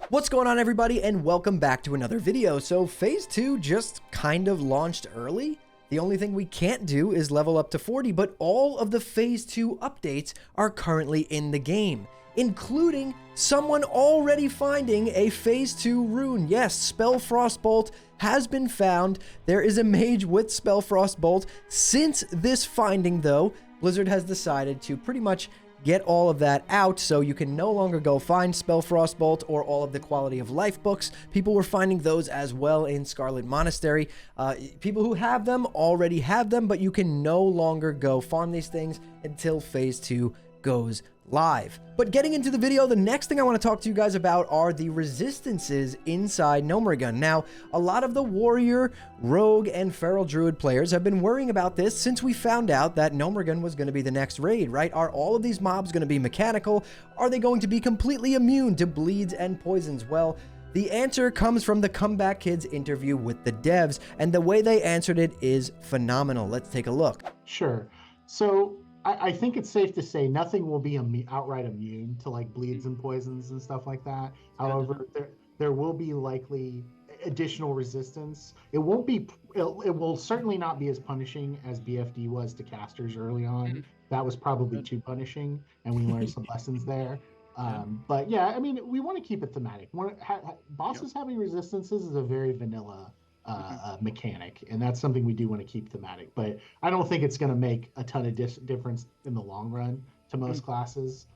What's going on, everybody, and welcome back to another video. So phase 2 just kind of launched early. The only thing we can't do is level up to 40, but all of the phase 2 updates are currently in the game, including someone already finding a phase 2 rune. Yes, Spell Frostbolt has been found. There is a mage with Spell Frostbolt. Since this finding, though, Blizzard has decided to pretty much get all of that out, so you can no longer go find Spell Frostbolt or all of the Quality of Life books. People were finding those as well in Scarlet Monastery. People who have them already have them, but you can no longer go farm these things until phase 2 goes live. But getting into the video, the next thing I want to talk to you guys about are the resistances inside Gnomeregan. Now, a lot of the warrior, rogue, and feral druid players have been worrying about this since we found out that Gnomeregan was going to be the next raid, right? Are all of these mobs going to be mechanical? Are they going to be completely immune to bleeds and poisons? Well, the answer comes from the Comeback Kids interview with the devs, and the way they answered it is phenomenal. Let's take a look. Sure. So I think it's safe to say nothing will be outright immune to like bleeds and poisons and stuff like that. However, there will be likely additional resistance. It will certainly not be as punishing as BFD was to casters early on. That was probably too punishing, and we learned some lessons there. But yeah, I mean, we want to keep it thematic. Bosses having resistances is a very vanilla mechanic, and that's something we do want to keep thematic, but I don't think it's going to make a ton of difference in the long run to most classes,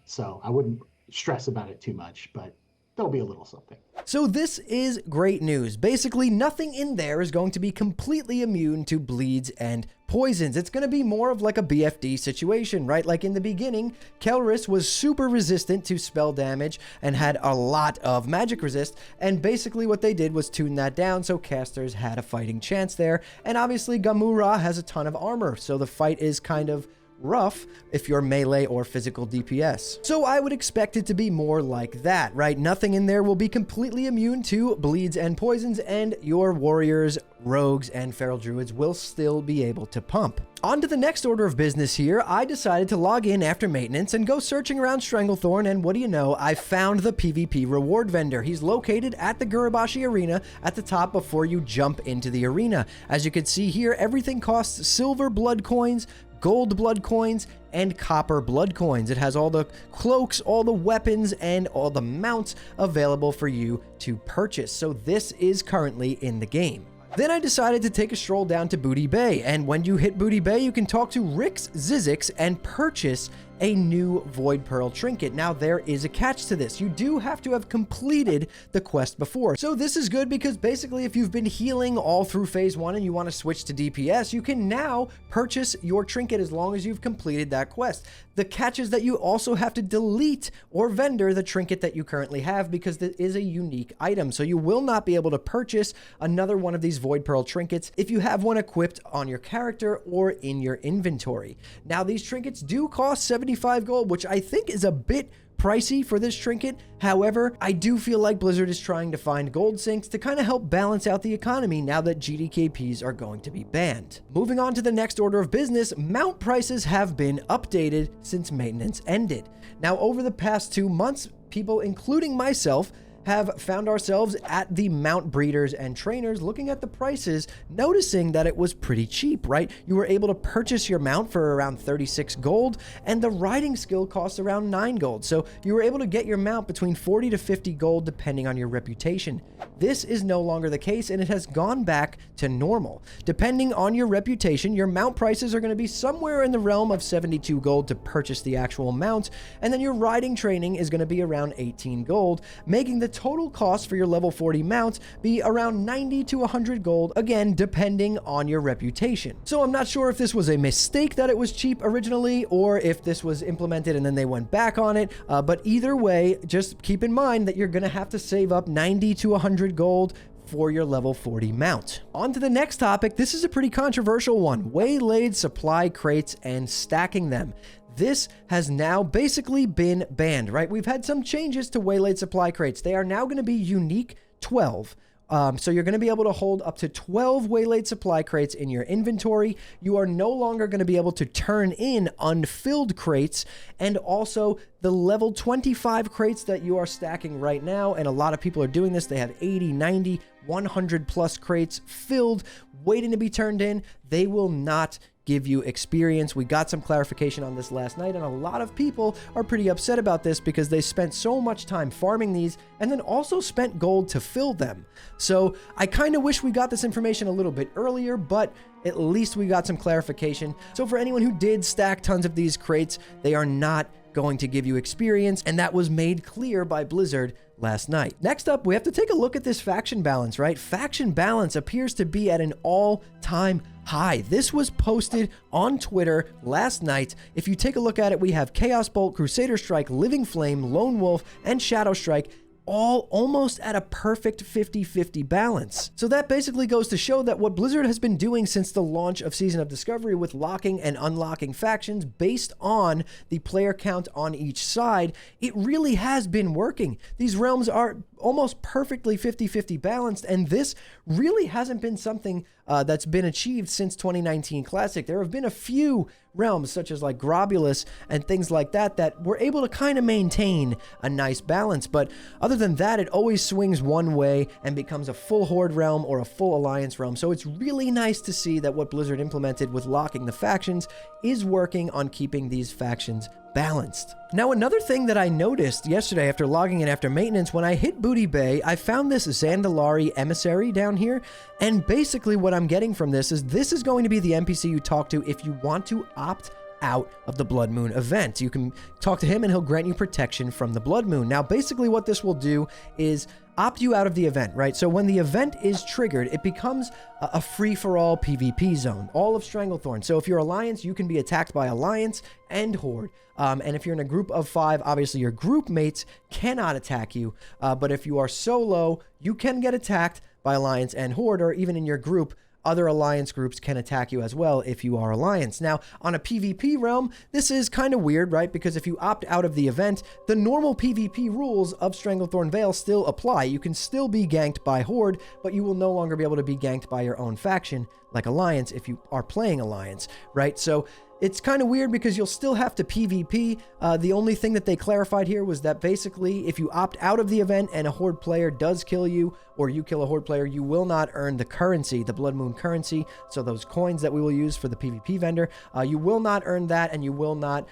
so I wouldn't stress about it too much, but there'll be a little something. So this is great news. Basically, nothing in there is going to be completely immune to bleeds and poisons. It's going to be more of like a BFD situation, right? Like in the beginning, Kelris was super resistant to spell damage and had a lot of magic resist, and basically what they did was tune that down so casters had a fighting chance there. And obviously Gamura has a ton of armor, so the fight is kind of rough if you're melee or physical DPS. So I would expect it to be more like that, right? Nothing in there will be completely immune to bleeds and poisons, and your warriors, rogues, and feral druids will still be able to pump. On to the next order of business here. I decided to log in after maintenance and go searching around Stranglethorn, and what do you know? I found the PvP reward vendor. He's located at the Gurabashi Arena at the top before you jump into the arena. As you can see here, everything costs silver blood coins, gold blood coins, and copper blood coins. It has all the cloaks, all the weapons, and all the mounts available for you to purchase. So this is currently in the game. Then I decided to take a stroll down to Booty Bay, and when you hit Booty Bay, you can talk to Rix Zizix and purchase a new Void Pearl trinket. Now, there is a catch to this. You do have to have completed the quest before. So this is good because basically if you've been healing all through phase 1 and you want to switch to DPS, you can now purchase your trinket as long as you've completed that quest. The catch is that you also have to delete or vendor the trinket that you currently have because it is a unique item. So you will not be able to purchase another one of these Void Pearl trinkets if you have one equipped on your character or in your inventory. Now, these trinkets do cost 75 gold, which I think is a bit pricey for this trinket. However, I do feel like Blizzard is trying to find gold sinks to kind of help balance out the economy now that GDKPs are going to be banned. Moving on to the next order of business, mount prices have been updated since maintenance ended. Now, over the past 2 months, people, including myself, have found ourselves at the mount breeders and trainers looking at the prices, noticing that it was pretty cheap, right? You were able to purchase your mount for around 36 gold, and the riding skill costs around 9 gold. So you were able to get your mount between 40 to 50 gold depending on your reputation. This is no longer the case, and it has gone back to normal. Depending on your reputation, your mount prices are going to be somewhere in the realm of 72 gold to purchase the actual mount, and then your riding training is going to be around 18 gold, making the total cost for your level 40 mount be around 90 to 100 gold, again, depending on your reputation. So I'm not sure if this was a mistake that it was cheap originally, or if this was implemented and then they went back on it, but either way, just keep in mind that you're going to have to save up 90 to 100 gold for your level 40 mount. On to the next topic. This is a pretty controversial one: waylaid supply crates and stacking them. This has now basically been banned, right? We've had some changes to waylaid supply crates. They are now going to be unique 12. So you're going to be able to hold up to 12 waylaid supply crates in your inventory. You are no longer going to be able to turn in unfilled crates, and also the level 25 crates that you are stacking right now, and a lot of people are doing this, they have 80, 90, 100 plus crates filled, waiting to be turned in. They will not give you experience. We got some clarification on this last night, and a lot of people are pretty upset about this because they spent so much time farming these and then also spent gold to fill them. So I kind of wish we got this information a little bit earlier, but at least we got some clarification. So for anyone who did stack tons of these crates, they are not going to give you experience, and that was made clear by Blizzard last night. Next up, we have to take a look at this faction balance, right? Faction balance appears to be at an all-time high. This was posted on Twitter last night. If you take a look at it, we have Chaos Bolt, Crusader Strike, Living Flame, Lone Wolf, and Shadow Strike all almost at a perfect 50-50 balance. So that basically goes to show that what Blizzard has been doing since the launch of Season of Discovery with locking and unlocking factions based on the player count on each side, it really has been working. These realms are almost perfectly 50-50 balanced, and this really hasn't been something that's been achieved since 2019 Classic. There have been a few realms such as like Grobulus and things like that that were able to kind of maintain a nice balance, but other than that, it always swings one way and becomes a full Horde realm or a full Alliance realm. So it's really nice to see that what Blizzard implemented with locking the factions is working on keeping these factions balanced. Now, another thing that I noticed yesterday after logging in after maintenance, when I hit Booty Bay, I found this Zandalari emissary down here, and basically what I'm getting from this is going to be the NPC you talk to if you want to opt out of the Blood Moon event. You can talk to him and he'll grant you protection from the Blood Moon. Now, basically what this will do is opt you out of the event, right? So when the event is triggered, it becomes a free-for-all PvP zone, all of Stranglethorn. So if you're Alliance, you can be attacked by Alliance and Horde. And if you're in a group of 5, obviously your group mates cannot attack you. But if you are solo, you can get attacked by Alliance and Horde, or even in your group, other Alliance groups can attack you as well if you are Alliance. Now, on a PvP realm, this is kind of weird, right? Because if you opt out of the event, the normal PvP rules of Stranglethorn Vale still apply. You can still be ganked by Horde, but you will no longer be able to be ganked by your own faction, like Alliance, if you are playing Alliance, right? So it's kind of weird because you'll still have to PvP. The only thing that they clarified here was that basically if you opt out of the event and a Horde player does kill you, or you kill a Horde player, you will not earn the currency, the Blood Moon currency, so those coins that we will use for the PvP vendor. You will not earn that, and you will not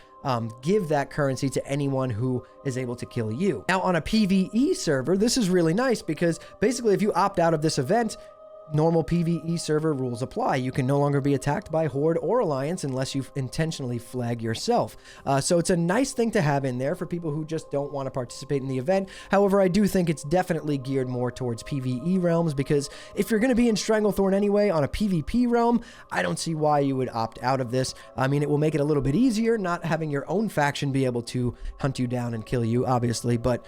give that currency to anyone who is able to kill you. Now, on a PvE server, this is really nice because basically if you opt out of this event, normal PvE server rules apply. You can no longer be attacked by Horde or Alliance unless you intentionally flag yourself. So it's a nice thing to have in there for people who just don't want to participate in the event. However, I do think it's definitely geared more towards PvE realms, because if you're going to be in Stranglethorn anyway on a PvP realm, I don't see why you would opt out of this. I mean, it will make it a little bit easier not having your own faction be able to hunt you down and kill you, obviously, but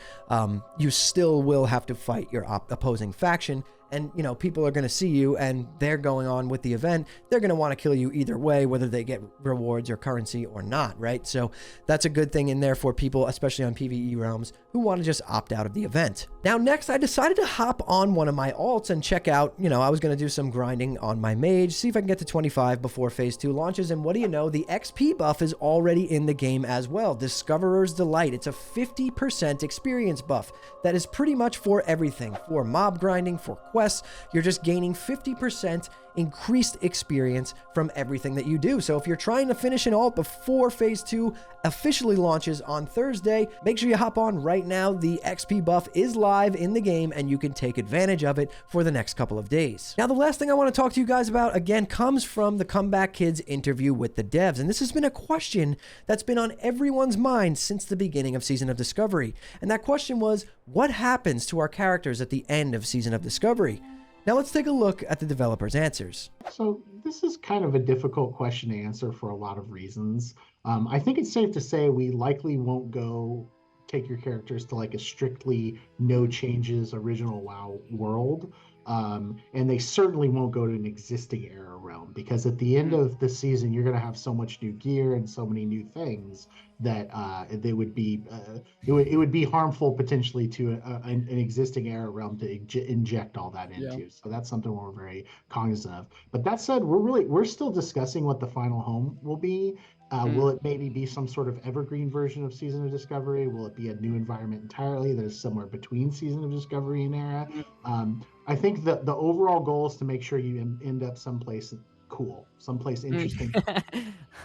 you still will have to fight your opposing faction. And, you know, people are going to see you and they're going on with the event. They're going to want to kill you either way, whether they get rewards or currency or not, right? So that's a good thing in there for people, especially on PvE realms, who want to just opt out of the event. Now, next, I decided to hop on one of my alts and check out, you know, I was going to do some grinding on my mage, see if I can get to 25 before Phase 2 launches. And what do you know? The XP buff is already in the game as well. Discoverer's Delight. It's a 50% experience buff that is pretty much for everything, for mob grinding, for quests. You're just gaining 50% increased experience from everything that you do. So if you're trying to finish an alt before Phase 2 officially launches on Thursday, make sure you hop on right now. The XP buff is live in the game and you can take advantage of it for the next couple of days. Now, the last thing I want to talk to you guys about, again, comes from the Comeback Kids interview with the devs. And this has been a question that's been on everyone's mind since the beginning of Season of Discovery. And that question was, what happens to our characters at the end of Season of Discovery? Now let's take a look at the developers' answers. So this is kind of a difficult question to answer for a lot of reasons. I think it's safe to say we likely won't go take your characters to like a strictly no changes original WoW world. And they certainly won't go to an existing era realm, because at the end of the season, you're going to have so much new gear and so many new things that they would be it would be harmful potentially to an existing era realm to inject all that into. Yeah. So that's something we're very cognizant of. But that said, we're still discussing what the final home will be. Will it maybe be some sort of evergreen version of Season of Discovery? Will it be a new environment entirely that is somewhere between Season of Discovery and Era? I think that the overall goal is to make sure you end up someplace cool, someplace interesting.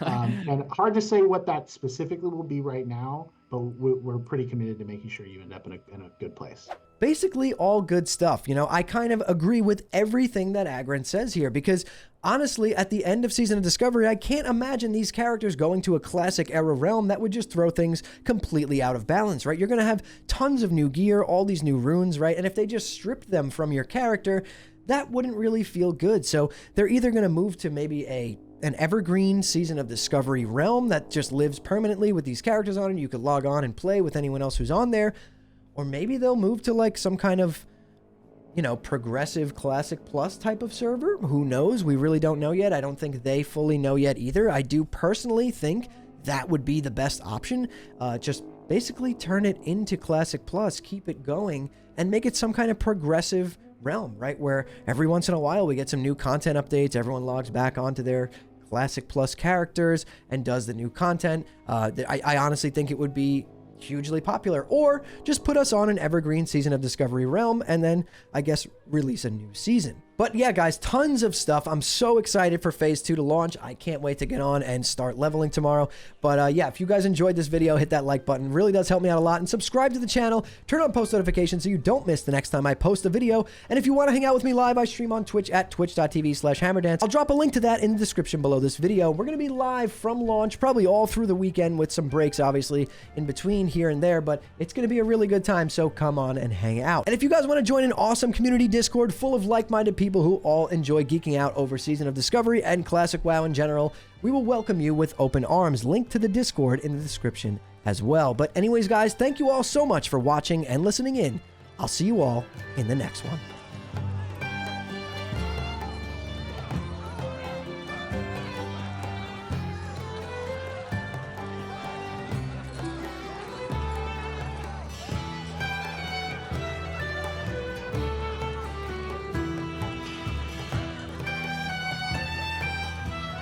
And hard to say what that specifically will be right now, but we're pretty committed to making sure you end up in a good place. Basically all good stuff. You know, I kind of agree with everything that Agron says here, because honestly, at the end of Season of Discovery, I can't imagine these characters going to a classic era realm. That would just throw things completely out of balance, right? You're going to have tons of new gear, all these new runes, right? And if they just stripped them from your character, that wouldn't really feel good. So they're either going to move to maybe an evergreen Season of Discovery realm that just lives permanently with these characters on it. You could log on and play with anyone else who's on there. Or maybe they'll move to like some kind of, you know, progressive Classic Plus type of server. Who knows? We really don't know yet. I don't think they fully know yet either. I do personally think that would be the best option. Just basically turn it into Classic Plus, keep it going, and make it some kind of progressive realm, right? Where every once in a while we get some new content updates. Everyone logs back onto their Classic Plus characters and does the new content. I honestly think it would be hugely popular. Or just put us on an evergreen Season of Discovery realm and then I guess release a new season. But yeah, guys, tons of stuff. I'm so excited for Phase 2 to launch. I can't wait to get on and start leveling tomorrow. But yeah, if you guys enjoyed this video, hit that like button. It really does help me out a lot. And subscribe to the channel. Turn on post notifications so you don't miss the next time I post a video. And if you want to hang out with me live, I stream on Twitch at twitch.tv/hammerdance. I'll drop a link to that in the description below this video. We're going to be live from launch, probably all through the weekend with some breaks, obviously, in between here and there. But it's going to be a really good time, so come on and hang out. And if you guys want to join an awesome community Discord full of like-minded people who all enjoy geeking out over Season of Discovery and Classic WoW in general, we will welcome you with open arms. Link to the Discord in the description as well. But anyways, guys, thank you all so much for watching and listening in. I'll see you all in the next one.